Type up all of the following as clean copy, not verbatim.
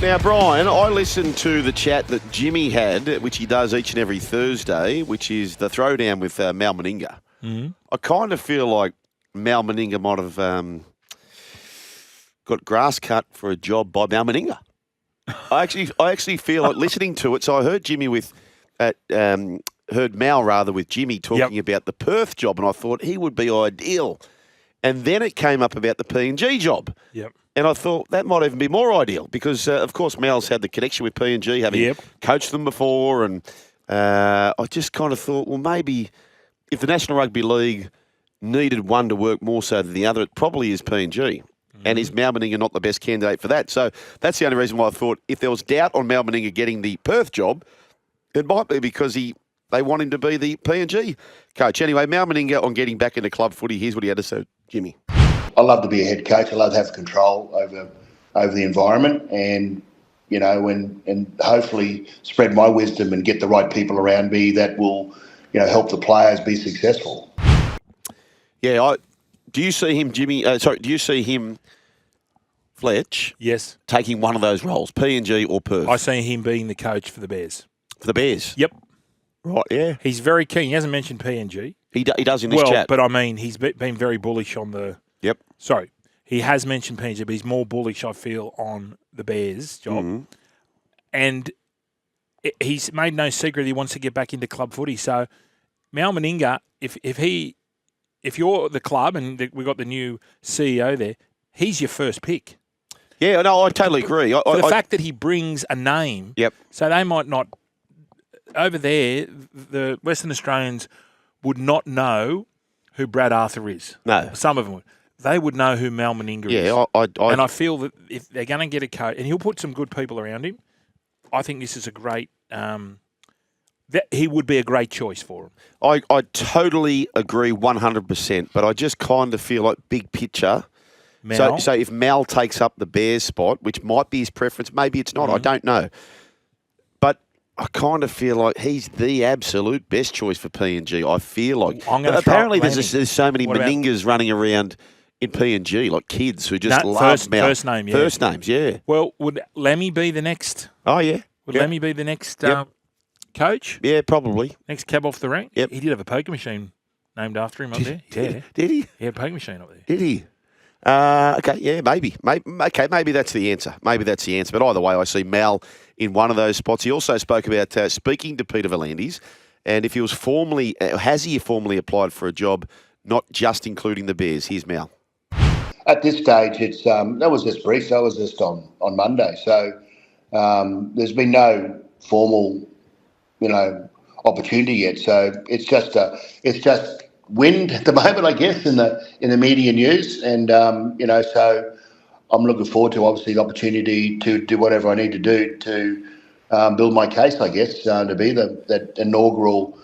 Now, Brian, I listened to the chat that Jimmy had, which he does each and every Thursday, which is the throwdown with Mal Meninga. Mm-hmm. I kind of feel like Mal Meninga might have got grass cut for a job by Mal Meninga. I actually feel like listening to it. So I heard heard Mal with Jimmy talking about the Perth job, and I thought he would be ideal. And then it came up about the PNG job. Yep. And I thought that might even be more ideal because, of course, Mal's had the connection with PNG, having coached them before. And I just kind of thought, well, maybe if the National Rugby League needed one to work more so than the other, it probably is PNG. Mm-hmm. And is Mal Meninga not the best candidate for that? So that's the only reason why I thought if there was doubt on Mal Meninga getting the Perth job, it might be because they want him to be the PNG coach. Anyway, Mal Meninga on getting back into club footy. Here's what he had to say, Jimmy. I love to be a head coach. I love to have control over the environment and, and hopefully spread my wisdom and get the right people around me that will, help the players be successful. Yeah, do you see him, Jimmy? Do you see him, Fletch? Yes. Taking one of those roles, PNG or Perth? I see him being the coach for the Bears. For the Bears? Yep. Right, yeah. He's very keen. He hasn't mentioned PNG. He does in this chat. But I mean, he's been very bullish on the... Yep. Sorry. He has mentioned PNG, but he's more bullish, I feel, on the Bears job. Mm-hmm. And he's made no secret he wants to get back into club footy. So, Mal Meninga, if you're the club and we've got the new CEO there, he's your first pick. Yeah, no, I totally agree. For the fact that he brings a name. Yep. So they might not... Over there, the Western Australians would not know who Brad Arthur is. No. Some of them would. They would know who Mal Meninga is. Yeah, and I feel that if they're going to get a coach, and he'll put some good people around him, I think this is a great... he would be a great choice for him. I totally agree 100%, but I just kind of feel like big picture. Mal? So if Mal takes up the Bears spot, which might be his preference, maybe it's not, I don't know. But I kind of feel like he's the absolute best choice for PNG. I feel like. Apparently there's so many Meningas running around in PNG, like kids who just love Mal. First name, yeah. First names, yeah. Well, would Lemmy be the next? Oh, yeah. Would Lemmy be the next coach? Yeah, probably. Next cab off the rank? Yep. He did have a poker machine named after him up there. Yeah. Did he? Yeah, a poker machine up there. Did he? Okay, yeah, maybe. Maybe that's the answer. But either way, I see Mal in one of those spots. He also spoke about speaking to Peter V'landys, and if he was has he formally applied for a job, not just including the Bears? Here's Mal. At this stage, it's that was just brief. That was just on Monday. So there's been no formal, opportunity yet. So it's just wind at the moment, I guess, in the media news. And so I'm looking forward to obviously the opportunity to do whatever I need to do to build my case, I guess, to be that inaugural,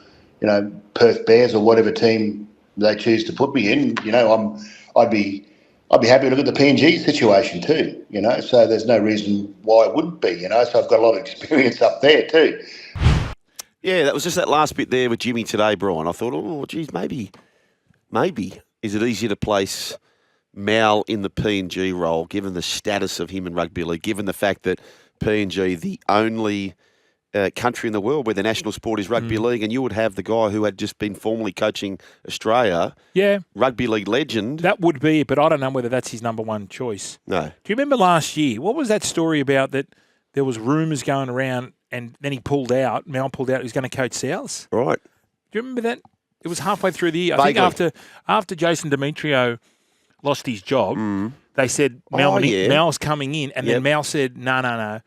Perth Bears or whatever team they choose to put me in. I'd be happy to look at the PNG situation too, so there's no reason why it wouldn't be, so I've got a lot of experience up there too. Yeah, that was just that last bit there with Jimmy today, Brian. I thought, oh, geez, maybe is it easier to place Mal in the PNG role, given the status of him in rugby league, given the fact that PNG, the only country in the world where the national sport is rugby league, and you would have the guy who had just been formally coaching Australia, rugby league legend. That would be, but I don't know whether that's his number one choice. No. Do you remember last year? What was that story about that there was rumours going around and then he pulled out, Mal pulled out, he was going to coach South? Right. Do you remember that? It was halfway through the year. I think after Jason Demetrio lost his job, they said Mal's coming in, and then Mal said, no.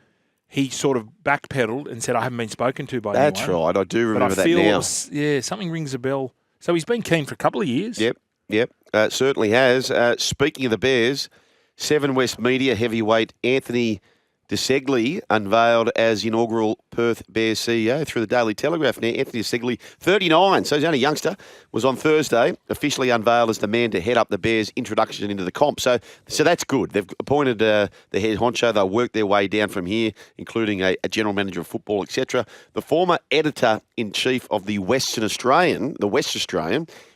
He sort of backpedaled and said, I haven't been spoken to by anyone. That's right. I do remember that now. Something rings a bell. So he's been keen for a couple of years. Yep. Certainly has. Speaking of the Bears, Seven West Media heavyweight Anthony DeSegli unveiled as inaugural Perth Bears CEO through the Daily Telegraph. Now, Anthony DeSegli, 39, so he's only a youngster, was on Thursday officially unveiled as the man to head up the Bears' introduction into the comp. So that's good. They've appointed the head honcho. They'll work their way down from here, including a general manager of football, etc. The former editor-in-chief of the West Australian,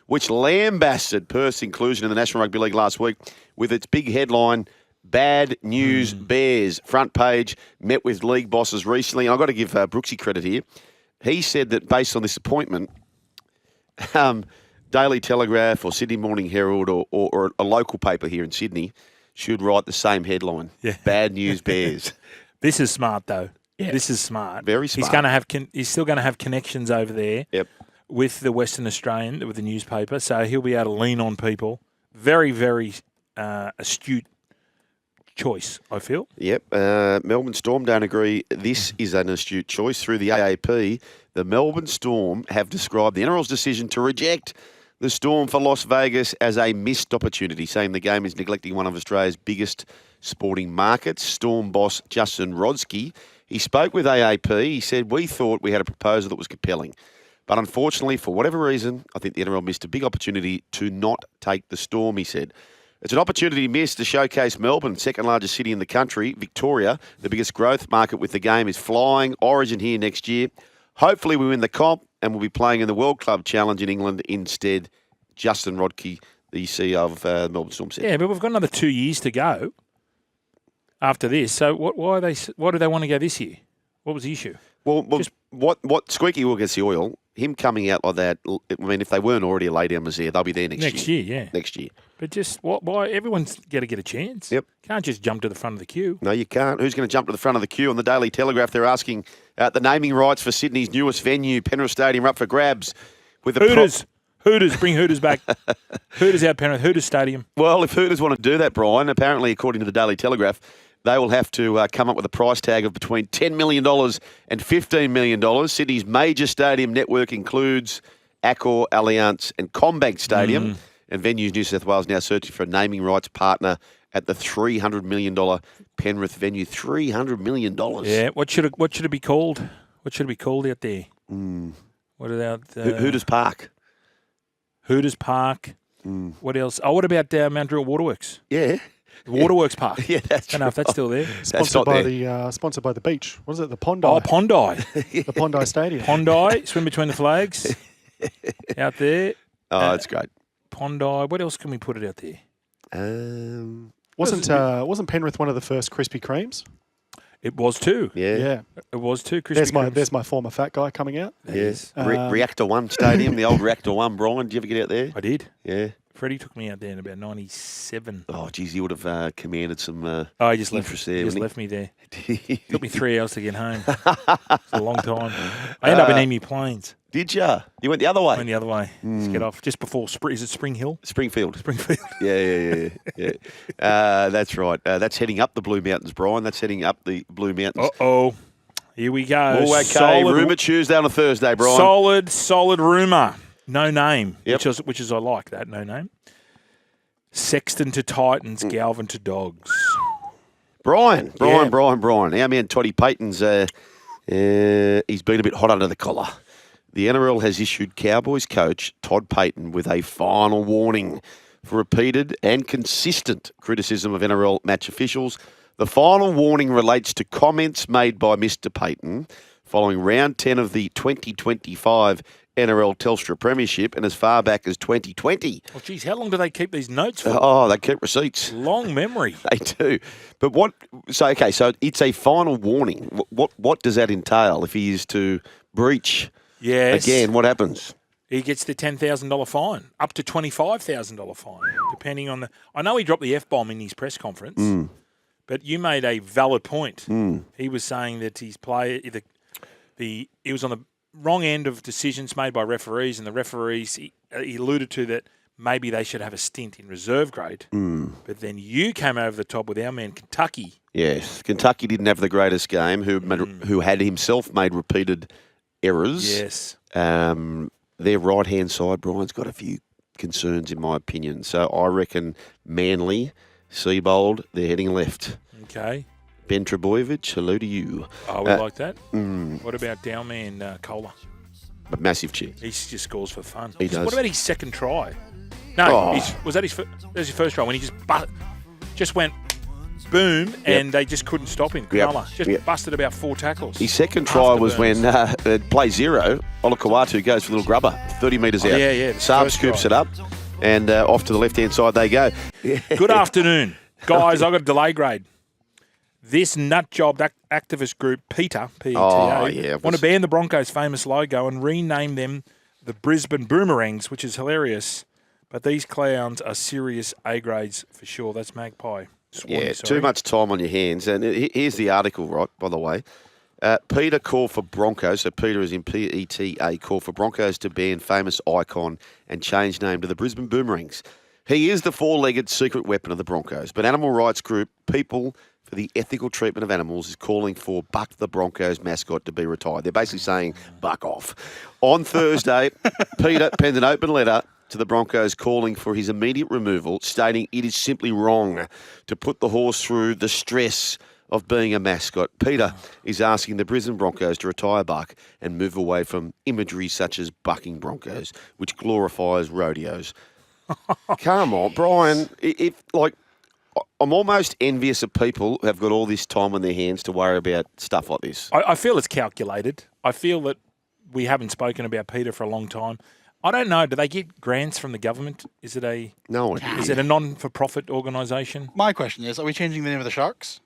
which lambasted Perth's inclusion in the National Rugby League last week with its big headline, Bad news Bears. Front page, met with league bosses recently. And I've got to give Brooksy credit here. He said that based on this appointment, Daily Telegraph or Sydney Morning Herald or a local paper here in Sydney should write the same headline. Yeah. Bad news Bears. This is smart, though. Yeah. This is smart. Very smart. He's going to have. He's still going to have connections over there. Yep. With the Western Australian, with the newspaper, so he'll be able to lean on people. Very, very astute choice, I feel. Yep. Melbourne Storm don't agree. This is an astute choice. Through the AAP, the Melbourne Storm have described the NRL's decision to reject the Storm for Las Vegas as a missed opportunity, saying the game is neglecting one of Australia's biggest sporting markets. Storm boss Justin Rodsky, he spoke with AAP. He said, "We thought we had a proposal that was compelling. But unfortunately, for whatever reason, I think the NRL missed a big opportunity to not take the Storm," he said. "It's an opportunity missed to showcase Melbourne, second largest city in the country. Victoria, the biggest growth market with the game, is flying. Origin here next year. Hopefully we win the comp and we'll be playing in the World Club Challenge in England instead." Justin Rodkey, the CEO of Melbourne Storm, said. Yeah, but we've got another 2 years to go after this. So why do they want to go this year? What was the issue? Well, what Squeaky will gets the oil. Him coming out like that, I mean, if they weren't already a lay-downers there, they'll be there next year. Yeah. Next year. But just, why? Everyone's got to get a chance. Yep. Can't just jump to the front of the queue. No, you can't. Who's going to jump to the front of the queue? On the Daily Telegraph, they're asking the naming rights for Sydney's newest venue, Penrith Stadium, are up for grabs. With the Hooters, bring Hooters back. Hooters out Penrith, Hooters Stadium. Well, if Hooters want to do that, Brian, apparently, according to the Daily Telegraph, they will have to come up with a price tag of between $10 million and $15 million. Sydney's major stadium network includes Accor, Allianz and Combank Stadium. And Venues New South Wales now searching for a naming rights partner at the $300 million Penrith venue. $300 million. Yeah, what should it be called? What should it be called out there? What about... Hooters Park. Hooters Park. What else? Oh, what about Mount Druitt Waterworks? Yeah. The Waterworks Park. Yeah, that's I don't know if that's still there. Sponsored by the beach. What is it? The Pondi. Oh, Pondi. The Pondi Stadium. Pondi, swim between the flags. Out there. Oh, that's great. Pondi. What else can we put it out there? Wasn't Penrith one of the first Krispy Kremes? It was too. Yeah. It was too. Krispy There's my former fat guy coming out. Yes. Reactor 1 Stadium, the old Reactor 1. Brian, did you ever get out there? I did. Yeah. Freddie took me out there in about 97. Oh, geez, you would have commanded some he just interest left, there. He just wouldn't left me there. Took me 3 hours to get home. It's a long time. I ended up in Emu Plains. Did you? You went the other way? Went the other way. Just get off. Just before, is it Spring Hill? Springfield. Springfield. Yeah. That's right. That's heading up the Blue Mountains, Brian. That's heading up the Blue Mountains. Uh-oh. Here we go. Oh, okay. Rumour Tuesday on a Thursday, Brian. Solid rumour. No name, Yep. which is I like that, no name. Sexton to Titans, Galvin to Dogs. Brian. Our man Toddy Payten's, he's been a bit hot under the collar. The NRL has issued Cowboys coach Todd Payten with a final warning for repeated and consistent criticism of NRL match officials. The final warning relates to comments made by Mr. Payten following round 10 of the 2025 NRL Telstra Premiership and as far back as 2020. Oh, geez, how long do they keep these notes for? Oh, they keep receipts. Long memory. They do. But so it's a final warning. What does that entail if he is to breach again? What happens? He gets the $10,000 fine, up to $25,000 fine, depending on the... I know he dropped the F-bomb in his press conference, but you made a valid point. He was saying that his player... he was on the wrong end of decisions made by referees, and the referees, he alluded to that maybe they should have a stint in reserve grade. But then you came over the top with our man Kentucky. Yes, Kentucky didn't have the greatest game, who had himself made repeated errors. Yes. Their right-hand side, Brian's got a few concerns in my opinion. So I reckon Manly, Seabold, they're heading left. Okay. Ben Trebojevic, hello to you. Oh, we like that. What about Dowman Kohler? A massive cheer. He just scores for fun. He does. What about his second try? No, was that his first try when he just went boom and they just couldn't stop him? Cronulla just busted about 4 tackles. His second try was when play 0, Olakawatu goes for a little grubber, 30 metres out. Yeah. Saab scoops it up and off to the left-hand side they go. Good afternoon. Guys, I got a delay grade. This nut job activist group, PETA, P-E-T-A, want to ban the Broncos' famous logo and rename them the Brisbane Boomerangs, which is hilarious. But these clowns are serious A grades for sure. That's Magpie. Swanee, too much time on your hands. And here's the article, right, by the way. PETA call for Broncos, so PETA is in PETA, call for Broncos to ban famous icon and change name to the Brisbane Boomerangs. He is the four-legged secret weapon of the Broncos, but animal rights group People for the Ethical Treatment of Animals is calling for Buck the Broncos mascot to be retired. They're basically saying, buck off. On Thursday, PETA penned an open letter to the Broncos calling for his immediate removal, stating it is simply wrong to put the horse through the stress of being a mascot. PETA is asking the Brisbane Broncos to retire Buck and move away from imagery such as bucking Broncos, which glorifies rodeos. Come on, Brian. I'm almost envious of people who have got all this time on their hands to worry about stuff like this. I feel it's calculated. I feel that we haven't spoken about PETA for a long time. I don't know. Do they get grants from the government? Is it a non-for-profit organisation? My question is: are we changing the name of the Sharks?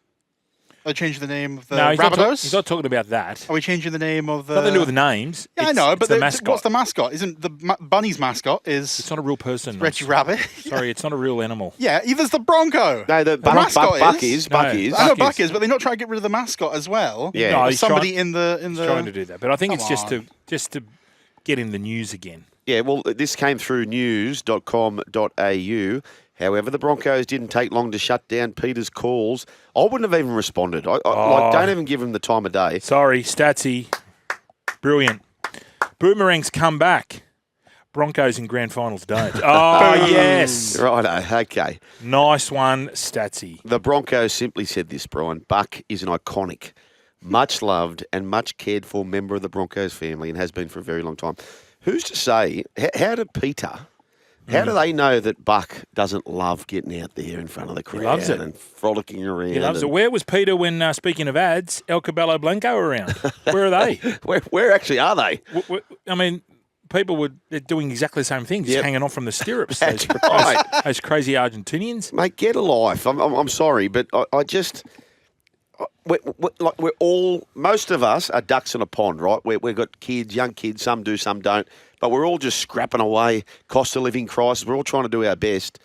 Are we changing the name of the No, Rabbitohs? He's not talking about that. Are we changing the name of the? Nothing to do with the names. Yeah, I know, but the mascot. What's the mascot? Isn't the Bunny's mascot is? It's not a real person. Reggie Rabbit. Sorry, it's not a real animal. Yeah, there's the Bronco. No, the mascot Buck is. Buck is. I know Buck is, but they're not trying to get rid of the mascot as well. Yeah, no, he's somebody in the. He's trying to do that, but I think it's just on. to get in the news again. Yeah, well, this came through news.com.au. However, the Broncos didn't take long to shut down PETA's calls. I wouldn't have even responded. Don't even give him the time of day. Sorry, Statsy. Brilliant. Boomerangs come back. Broncos in grand finals don't. Oh, yes. Righto, okay. Nice one, Statsy. The Broncos simply said this, Brian. Buck is an iconic, much loved and much cared for member of the Broncos family and has been for a very long time. Who's to say, how do PETA... How do they know that Buck doesn't love getting out there in front of the crowd loves it. and frolicking around? He loves it. Where was PETA when, speaking of ads, El Cabello Blanco around? Where are they? Where actually are they? I mean, they're doing exactly the same thing, just hanging off from the stirrups. That's right. Those crazy Argentinians. Mate, get a life. I'm sorry, but I just... We're all, most of us are ducks in a pond, right? We've got kids, young kids, some do, some don't, but we're all just scrapping away, cost of living crisis, we're all trying to do our best,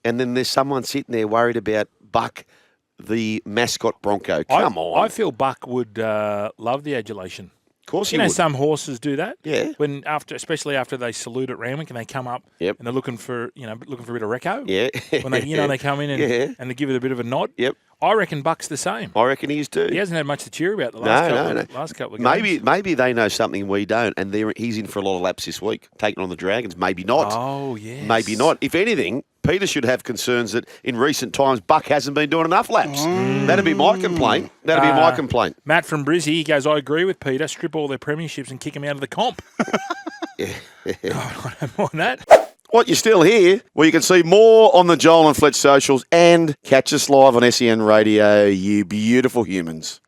and then there's someone sitting there worried about Buck, the mascot Bronco. Come on. I feel Buck would love the adulation. Of course he would. Some horses do that. Yeah. Especially after they salute at Randwick and they come up and they're looking for a bit of reco. Yeah. When they come in and they give it a bit of a nod. Yep. I reckon Buck's the same. I reckon he is too. He hasn't had much to cheer about the last couple of games. Maybe they know something we don't, and he's in for a lot of laps this week, taking on the Dragons. Maybe not. Oh, yes. Maybe not. If anything, PETA should have concerns that in recent times Buck hasn't been doing enough laps. That'd be my complaint. Matt from Brizzy, he goes, I agree with PETA. Strip all their premierships and kick them out of the comp. God, I don't mind that. What, you're still here? Well, you can see more on the Joel and Fletch socials and catch us live on SEN Radio, you beautiful humans.